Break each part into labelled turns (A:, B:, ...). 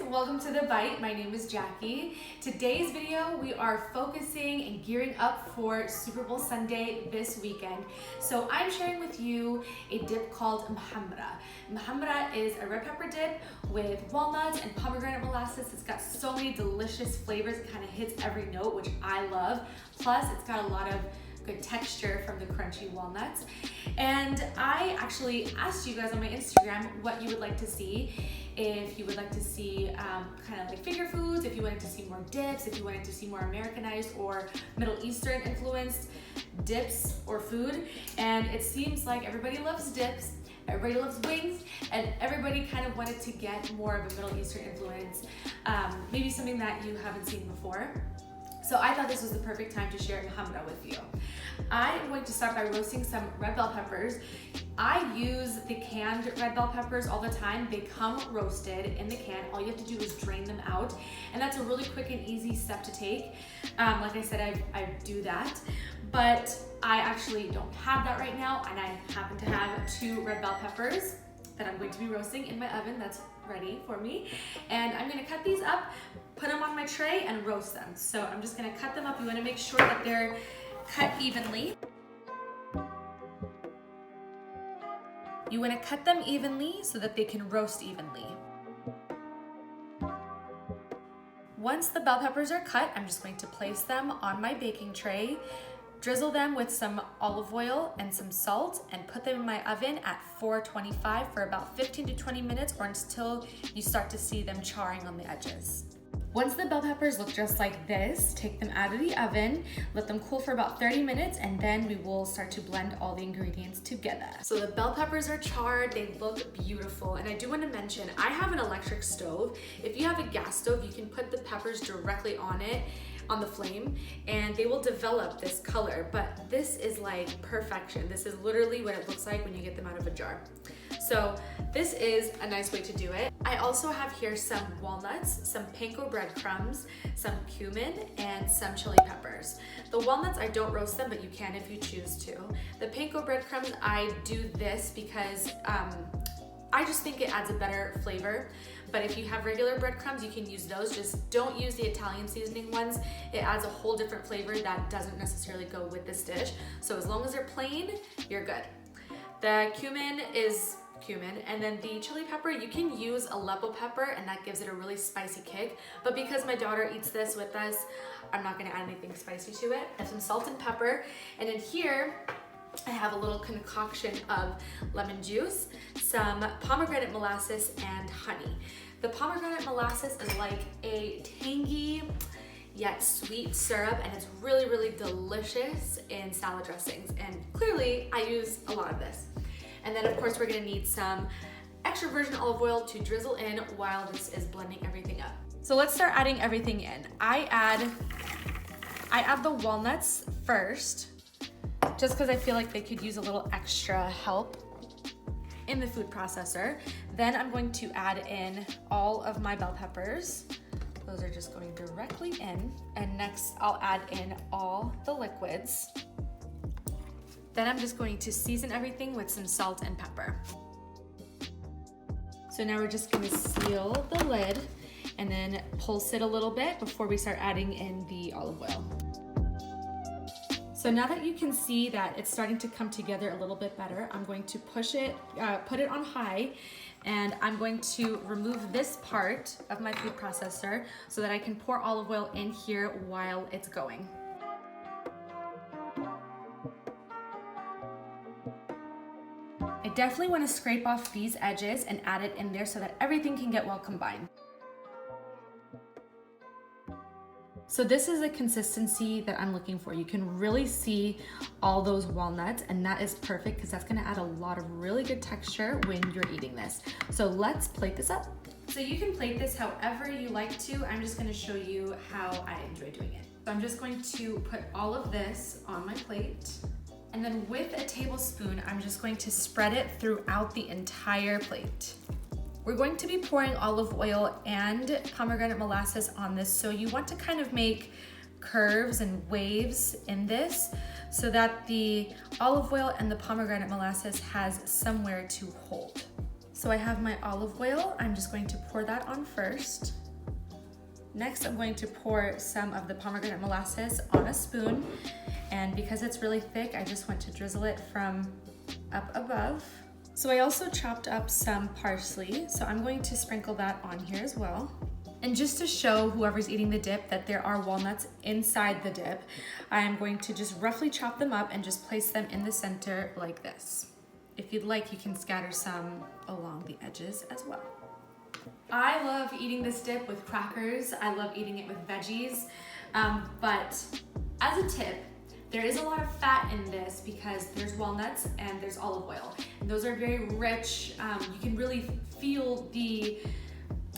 A: welcome to The Bite. My name is Jackie. Today's video, we are focusing and gearing up for Super Bowl Sunday this weekend. So I'm sharing with you a dip called Muhammara. Muhammara is a red pepper dip with walnuts and pomegranate molasses. It's got so many delicious flavors. It kind of hits every note, which I love. Plus, it's got a lot of good texture from the crunchy walnuts. And I actually asked you guys on my Instagram what you would like to see. If you would like to see kind of like finger foods, if you wanted to see more dips, if you wanted to see more Americanized or Middle Eastern influenced dips or food. And it seems like everybody loves dips, everybody loves wings, and everybody kind of wanted to get more of a Middle Eastern influence, maybe something that you haven't seen before. So I thought this was the perfect time to share Muhammara with you. I'm going to start by roasting some red bell peppers. I use the canned red bell peppers all the time. They come roasted in the can. All you have to do is drain them out. And that's a really quick and easy step to take. Like I said, I do that. But I actually don't have that right now. And I happen to have 2 red bell peppers that I'm going to be roasting in my oven. That's ready for me. And I'm gonna cut these up, put them on my tray and roast them. So I'm just gonna cut them up. You wanna make sure that they're cut evenly. You wanna cut them evenly so that they can roast evenly. Once the bell peppers are cut, I'm just going to place them on my baking tray, drizzle them with some olive oil and some salt, and put them in my oven at 425 for about 15 to 20 minutes or until you start to see them charring on the edges. Once the bell peppers look just like this, take them out of the oven, let them cool for about 30 minutes, and then we will start to blend all the ingredients together. So the bell peppers are charred, they look beautiful, and I do want to mention, I have an electric stove. If you have a gas stove, you can put the peppers directly on it, on the flame, and they will develop this color, but this is like perfection. This is literally what it looks like when you get them out of a jar. So this is a nice way to do it. I also have here some walnuts, some panko breadcrumbs, some cumin, and some chili peppers. The walnuts, I don't roast them, but you can if you choose to. The panko breadcrumbs, I do this because I just think it adds a better flavor. But if you have regular breadcrumbs, you can use those. Just don't use the Italian seasoning ones. It adds a whole different flavor that doesn't necessarily go with this dish. So as long as they're plain, you're good. The cumin is cumin, and then the chili pepper, you can use Aleppo pepper and that gives it a really spicy kick. But because my daughter eats this with us, I'm not gonna add anything spicy to it. I have some salt and pepper, and in here, I have a little concoction of lemon juice, some pomegranate molasses, and honey. The pomegranate molasses is like a tangy yet sweet syrup, and it's really, really delicious in salad dressings. And clearly, I use a lot of this. And then of course, we're gonna need some extra virgin olive oil to drizzle in while this is blending everything up. So let's start adding everything in. I add the walnuts first, just because I feel like they could use a little extra help in the food processor. Then I'm going to add in all of my bell peppers. Those are just going directly in. And next I'll add in all the liquids. Then I'm just going to season everything with some salt and pepper. So now we're just gonna seal the lid and then pulse it a little bit before we start adding in the olive oil. So now that you can see that it's starting to come together a little bit better, I'm going to put it on high, and I'm going to remove this part of my food processor so that I can pour olive oil in here while it's going. I definitely want to scrape off these edges and add it in there so that everything can get well combined. So this is the consistency that I'm looking for. You can really see all those walnuts, and that is perfect because that's gonna add a lot of really good texture when you're eating this. So let's plate this up. So you can plate this however you like to. I'm just gonna show you how I enjoy doing it. So I'm just going to put all of this on my plate. And then with a tablespoon, I'm just going to spread it throughout the entire plate. We're going to be pouring olive oil and pomegranate molasses on this, so you want to kind of make curves and waves in this so that the olive oil and the pomegranate molasses has somewhere to hold. So I have my olive oil. I'm just going to pour that on first. Next, I'm going to pour some of the pomegranate molasses on a spoon. And because it's really thick, I just want to drizzle it from up above. So I also chopped up some parsley, so I'm going to sprinkle that on here as well. And just to show whoever's eating the dip that there are walnuts inside the dip, I am going to just roughly chop them up and just place them in the center like this. If you'd like, you can scatter some along the edges as well. I love eating this dip with crackers. I love eating it with veggies, but as a tip, there is a lot of fat in this because there's walnuts and there's olive oil. And those are very rich. You can really feel the,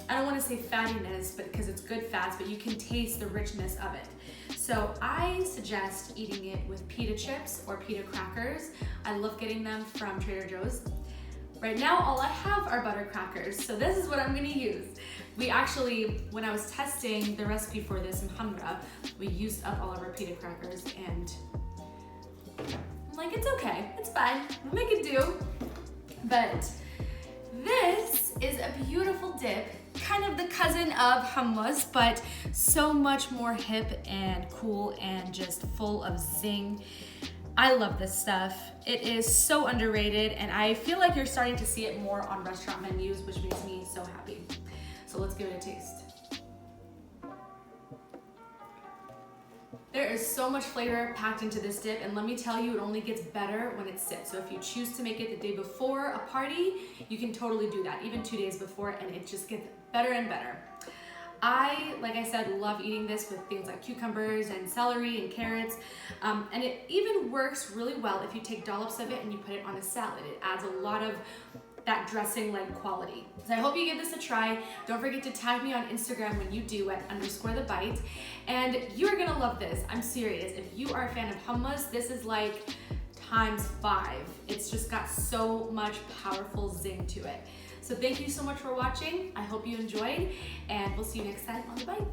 A: I don't want to say fattiness, but because it's good fats, but you can taste the richness of it. So I suggest eating it with pita chips or pita crackers. I love getting them from Trader Joe's. Right now, all I have are butter crackers, so this is what I'm gonna use. We actually, when I was testing the recipe for this in Muhammara, we used up all of our pita crackers, and I'm like, it's okay, it's fine, we'll make it do. But this is a beautiful dip, kind of the cousin of hummus, but so much more hip and cool and just full of zing. I love this stuff. It is so underrated, and I feel like you're starting to see it more on restaurant menus, which makes me so happy. So let's give it a taste. There is so much flavor packed into this dip, and let me tell you, it only gets better when it sits. So if you choose to make it the day before a party, you can totally do that, even 2 days before, and it just gets better and better. I, like I said, love eating this with things like cucumbers and celery and carrots. And it even works really well if you take dollops of it and you put it on a salad. It adds a lot of that dressing-like quality. So I hope you give this a try. Don't forget to tag me on Instagram when you do at _thebite. And you're gonna love this, I'm serious. If you are a fan of hummus, this is like ×5. It's just got so much powerful zing to it. So thank you so much for watching. I hope you enjoyed, and we'll see you next time on The Bite.